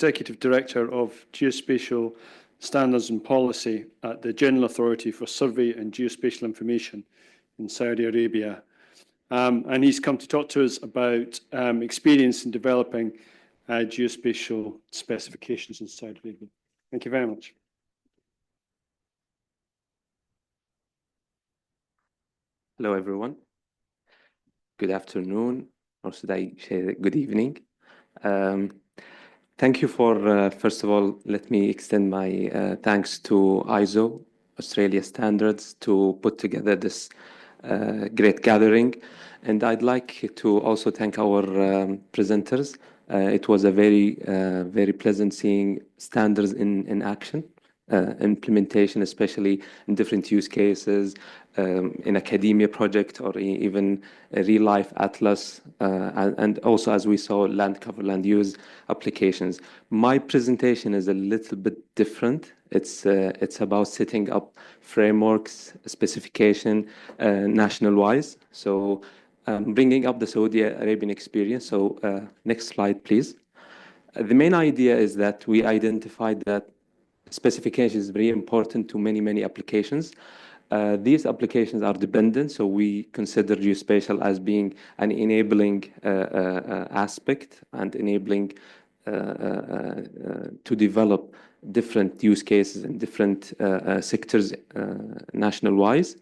Executive Director of Geospatial Standards and Policy at the General Authority for Survey and Geospatial Information in Saudi Arabia. And he's come to talk to us about experience in developing geospatial specifications in Saudi Arabia. Thank you very much. Hello, everyone. Good afternoon, or should I say good evening? Thank you for, first of all, let me extend my thanks to ISO, Australia Standards, to put together this great gathering. And I'd like to also thank our presenters. It was a very pleasant seeing standards in action, implementation, especially in different use cases, in academia project, or even a real-life atlas, and also, as we saw, land cover, land use applications. My presentation is a little bit different. It's about setting up frameworks, specification, national-wise. So bringing up the Saudi Arabian experience. So next slide, please. The main idea is that we identified that specification is very important to many applications. These applications are dependent, so we consider geospatial as being an enabling aspect and enabling to develop different use cases in different sectors national-wise.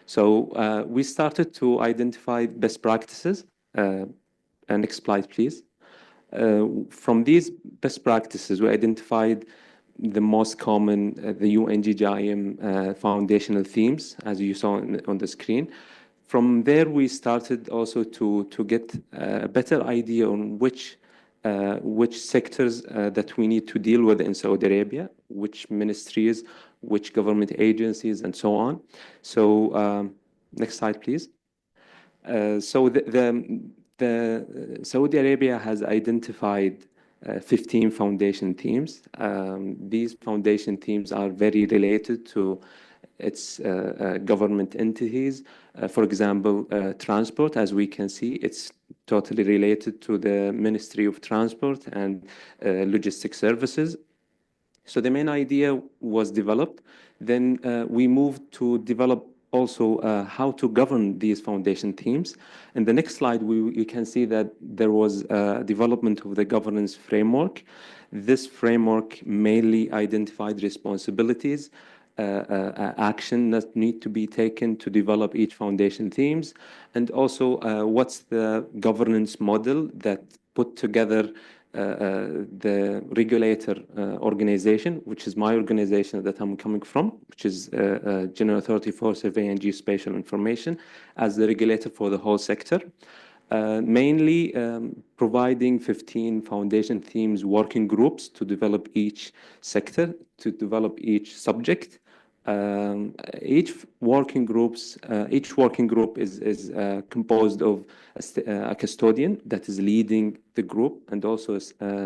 So we started to identify best practices. Next slide, please. From these best practices, we identified the most common, the UNGGIM foundational themes, as you saw on the screen. From there, we started also to get a better idea on which sectors that we need to deal with in Saudi Arabia, which ministries, which government agencies, and so on. So next slide, please. So the Saudi Arabia has identified 15 foundation themes. These foundation themes are very related to its government entities. For example, transport, as we can see, it's totally related to the Ministry of Transport and Logistics Services. So the main idea was developed. Then we moved to develop also how to govern these foundation themes. In the next slide, you can see that there was a development of the governance framework. This framework mainly identified responsibilities, action that need to be taken to develop each foundation themes, and also what's the governance model that put together the regulator organization, which is my organization that I'm coming from, which is General Authority for Survey and Geospatial Information, as the regulator for the whole sector. Mainly providing 15 foundation themes working groups to develop each sector, to develop each subject. Each working group is composed of a custodian that is leading the group, and also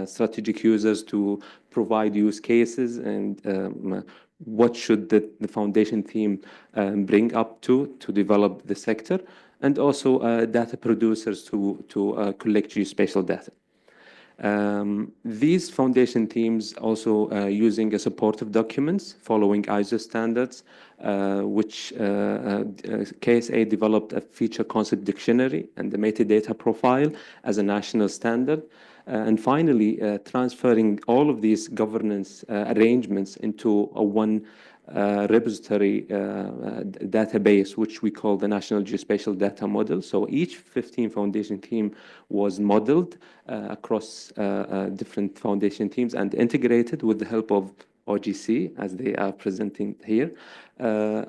strategic users to provide use cases and what should the foundation theme bring up to develop the sector, and also data producers to collect geospatial data. These foundation themes also using a supportive documents following ISO standards, which KSA developed a feature concept dictionary and the metadata profile as a national standard. And finally, transferring all of these governance arrangements into a one repository database, which we call the National Geospatial Data Model. So each 15 foundation theme was modeled across different foundation themes and integrated with the help of OGC, as they are presenting here,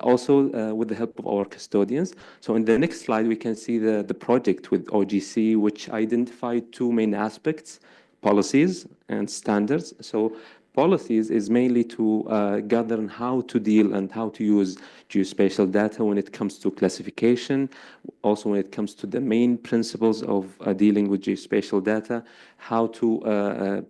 also with the help of our custodians. So in the next slide, we can see the project with OGC, which identified two main aspects: policies and standards. So policies is mainly to gather how to deal and how to use geospatial data when it comes to classification, also when it comes to the main principles of dealing with geospatial data, how to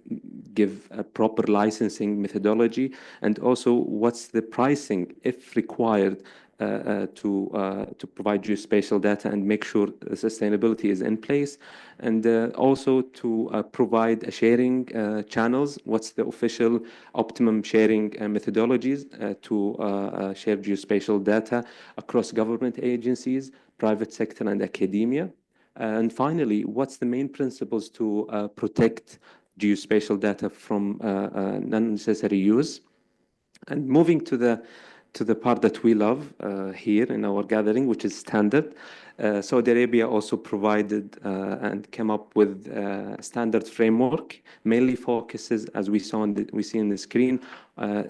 give a proper licensing methodology, and also what's the pricing, if required, to provide geospatial data and make sure the sustainability is in place, and also to provide sharing channels. What's the official optimum sharing methodologies to share geospatial data across government agencies, private sector, and academia? And finally, what's the main principles to protect geospatial data from unnecessary use? And moving to the part that we love here in our gathering, which is standard. Saudi Arabia also provided and came up with a standard framework, mainly focuses, as we see on the screen,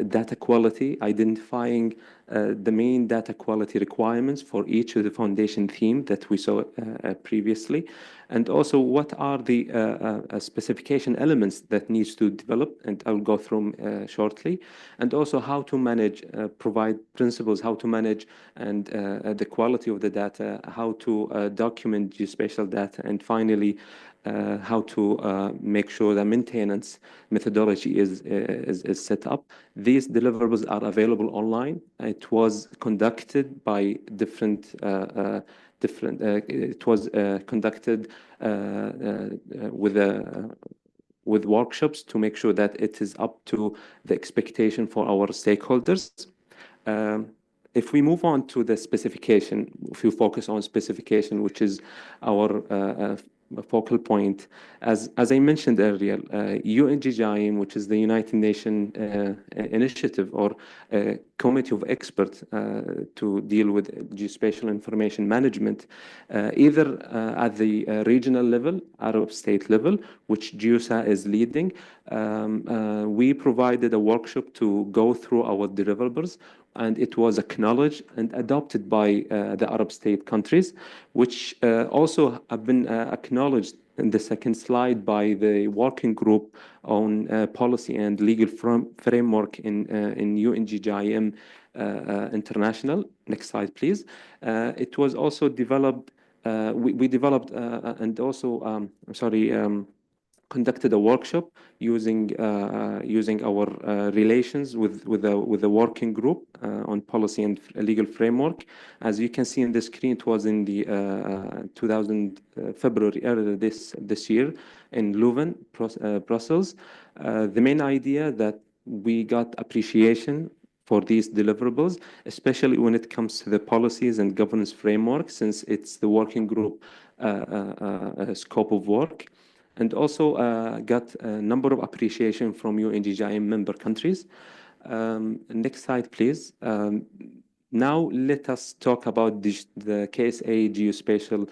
data quality, identifying the main data quality requirements for each of the foundation theme that we saw previously, and also what are the specification elements that needs to develop, and I'll go through shortly, and also how to manage, provide principles, how to manage and the quality of the data, how to document geospatial data, and finally, how to make sure the maintenance methodology is set up. These deliverables are available online. It was conducted by it was conducted with workshops to make sure that it is up to the expectation for our stakeholders. If we move on to the specification, if you focus on specification, which is our focal point, as I mentioned earlier, UNGGIM, which is the United Nations initiative or committee of experts to deal with geospatial information management, either at the regional level, Arab state level, which GEOSA is leading. We provided a workshop to go through our deliverables, and it was acknowledged and adopted by the Arab state countries, which also have been acknowledged in the second slide by the working group on policy and legal framework in UNGGIM International. Next slide, please. It was also developed, we developed and also, conducted a workshop using our relations with the working group on policy and legal framework. As you can see in the screen, it was in the February earlier this year in Leuven, Brussels. The main idea that we got appreciation for these deliverables, especially when it comes to the policies and governance framework, since it's the working group scope of work, and also got a number of appreciation from UNGGIM member countries. Next slide, please. Now let us talk about the KSA geospatial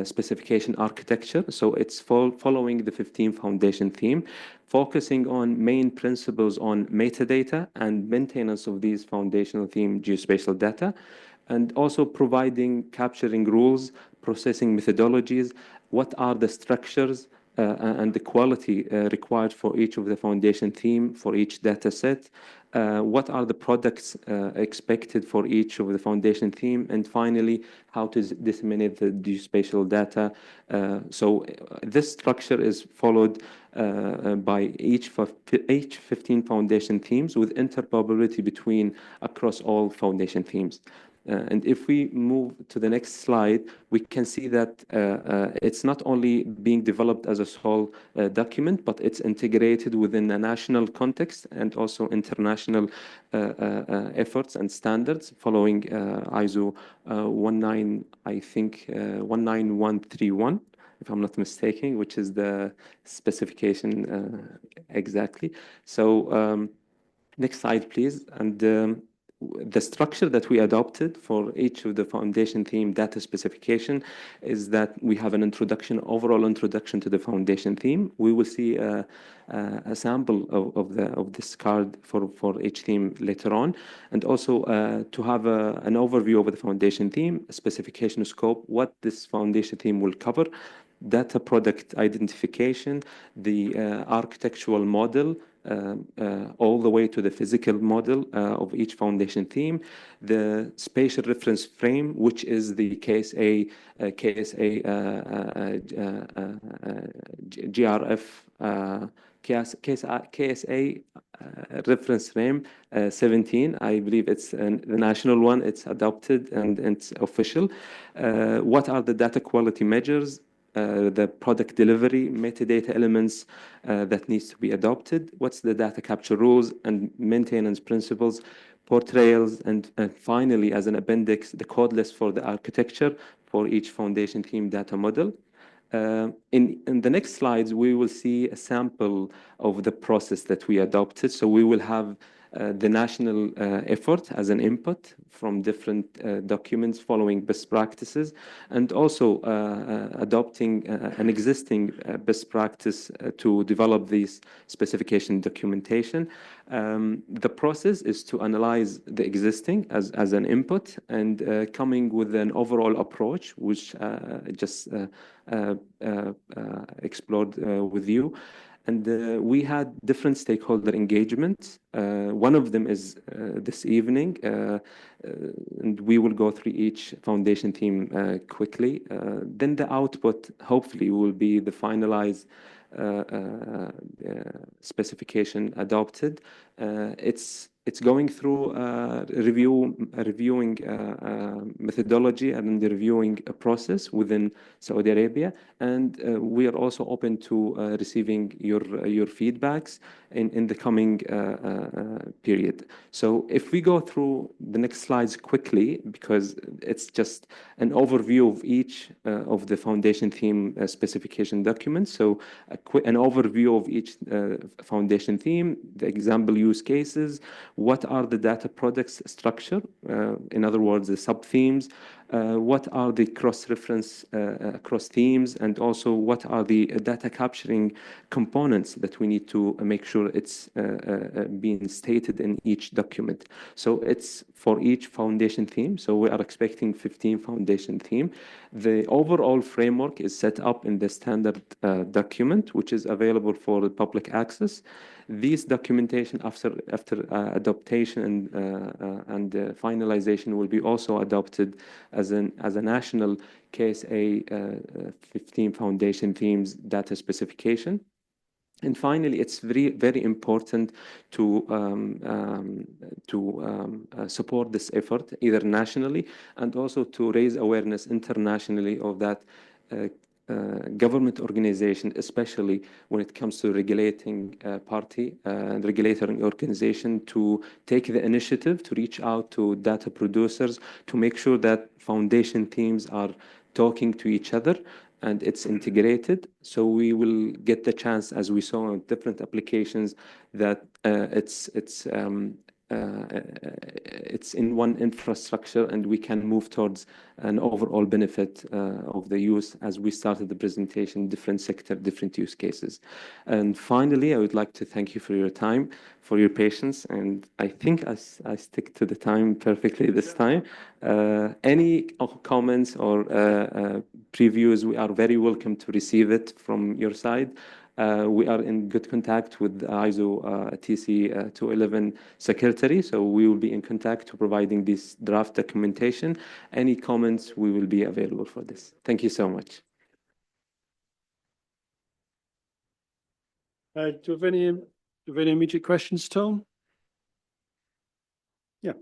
specification architecture. So it's following the 15 foundation theme, focusing on main principles on metadata and maintenance of these foundational theme geospatial data, and also capturing rules, processing methodologies, what are the structures and the quality required for each of the foundation theme, for each data set, what are the products expected for each of the foundation theme, and finally, how to disseminate the geospatial data. So this structure is followed by each 15 foundation themes with interoperability across all foundation themes. And if we move to the next slide, we can see that it's not only being developed as a sole document, but it's integrated within a national context and also international efforts and standards following ISO 19131, if I'm not mistaken, which is the specification exactly. So next slide, please. And the structure that we adopted for each of the foundation theme data specification is that we have an overall introduction to the foundation theme. We will see a sample of this card for each theme later on, and also to have an overview of the foundation theme, specification scope, what this foundation theme will cover, data product identification, the architectural model, all the way to the physical model of each foundation theme, the spatial reference frame, which is the KSA GRF KSA reference name 17. I believe it's the national one. It's adopted and it's official. What are the data quality measures? The product delivery metadata elements that needs to be adopted. What's the data capture rules and maintenance principles, portrayals, and finally, as an appendix, the code list for the architecture for each foundation theme data model. In the next slides, we will see a sample of the process that we adopted. So we will have the national effort as an input from different documents following best practices, and also adopting an existing best practice to develop this specification documentation. The process is to analyze the existing as an input and coming with an overall approach, which just explored with you. And we had different stakeholder engagements. One of them is this evening, and we will go through each foundation theme quickly. Then the output, hopefully, will be the finalized specification adopted. It's going through reviewing methodology and the reviewing process within Saudi Arabia, and we are also open to receiving your feedbacks in the coming period. So if we go through the next slides quickly, because it's just an overview of each of the foundation theme specification documents. So an overview of each foundation theme, the example use cases, what are the data products structure, in other words, the sub-themes, what are the cross-reference across themes, and also what are the data capturing components that we need to make sure it's being stated in each document. So it's for each foundation theme. So we are expecting 15 foundation theme. The overall framework is set up in the standard document, which is available for the public access. These documentation after adaptation and finalization will be also adopted as a national KSA 15 foundation themes data specification. And finally, it's very important to support this effort either nationally and also to raise awareness internationally of that government organization, especially when it comes to regulating party and regulatory organization, to take the initiative to reach out to data producers to make sure that foundation teams are talking to each other and it's integrated. So we will get the chance, as we saw on different applications, that it's in one infrastructure and we can move towards an overall benefit of the use as we started the presentation, different sector, different use cases. And finally, I would like to thank you for your time, for your patience, and I think I stick to the time perfectly this time. Any comments or previews, we are very welcome to receive it from your side. We are in good contact with ISO TC 211 secretary, so we will be in contact to providing this draft documentation. Any comments, we will be available for this. Thank you so much. Do you have any immediate questions, Tom? Yeah.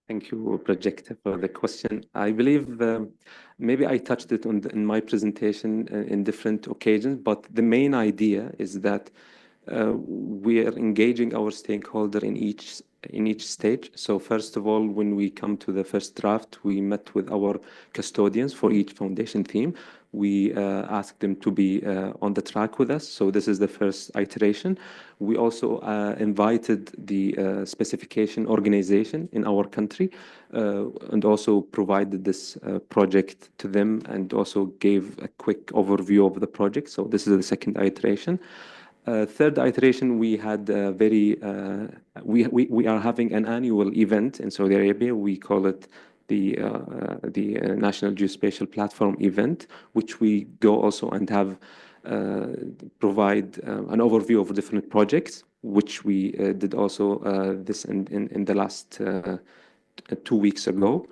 Thank you, Projector, for the question. I believe maybe I touched it in my presentation in different occasions, but the main idea is that we are engaging our stakeholder in each stage. So first of all, when we come to the first draft, we met with our custodians for each foundation theme. We asked them to be on the track with us. So this is the first iteration. We also invited the specification organization in our country and also provided this project to them and also gave a quick overview of the project. So this is the second iteration. Third iteration, we had we are having an annual event in Saudi Arabia. We call it the National Geospatial Platform event, which we go also and have provide an overview of different projects, which we did also this in the last 2 weeks ago.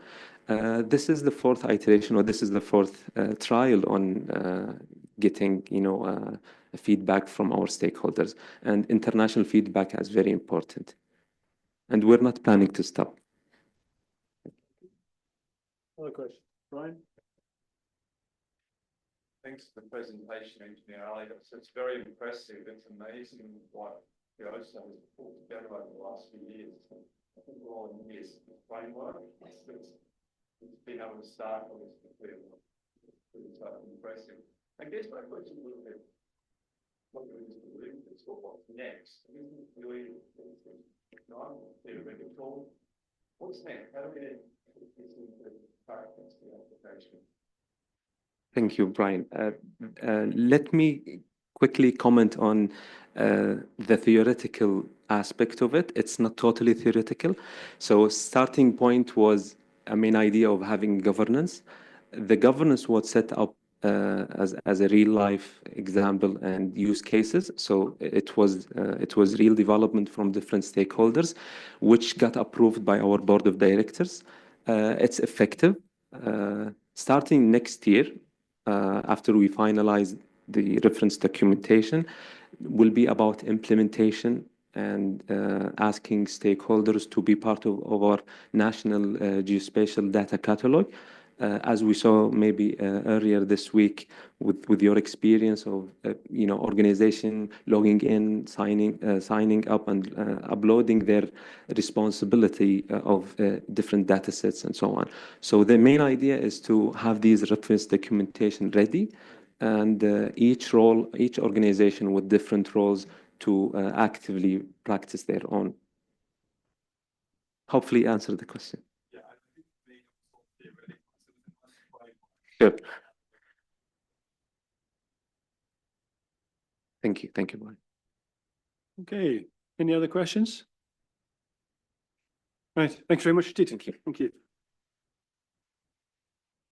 This is the fourth iteration, or this is the fourth trial on getting, feedback from our stakeholders. And international feedback is very important. And we're not planning to stop. Other questions? Brian? Thanks for the presentation, Engineer Ali. It's very impressive. It's amazing what Geospatial has put together over the last few years. I think we're all in this framework. It's been able to start on this impressive. I guess my question is a little bit, what do we just believe it's what's next? I mean, really, not theoretical. What's next? How do we get this into practice, the application? Thank you, Brian. Let me quickly comment on the theoretical aspect of it. It's not totally theoretical. So starting point was a main idea of having governance. The governance was set up as a real life example and use cases. So it was real development from different stakeholders, which got approved by our board of directors. It's effective. Starting next year, after we finalize the reference documentation, will be about implementation and asking stakeholders to be part of our national geospatial data catalog. As we saw maybe earlier this week with your experience of organization logging in, signing up, and uploading their responsibility of different data sets and so on. So the main idea is to have these reference documentation ready, and each organization with different roles to actively practice their own. Hopefully answer the question. Sure. Thank you. Thank you, Brian. Okay. Any other questions? Right. Thanks very much, Tito. Thank you.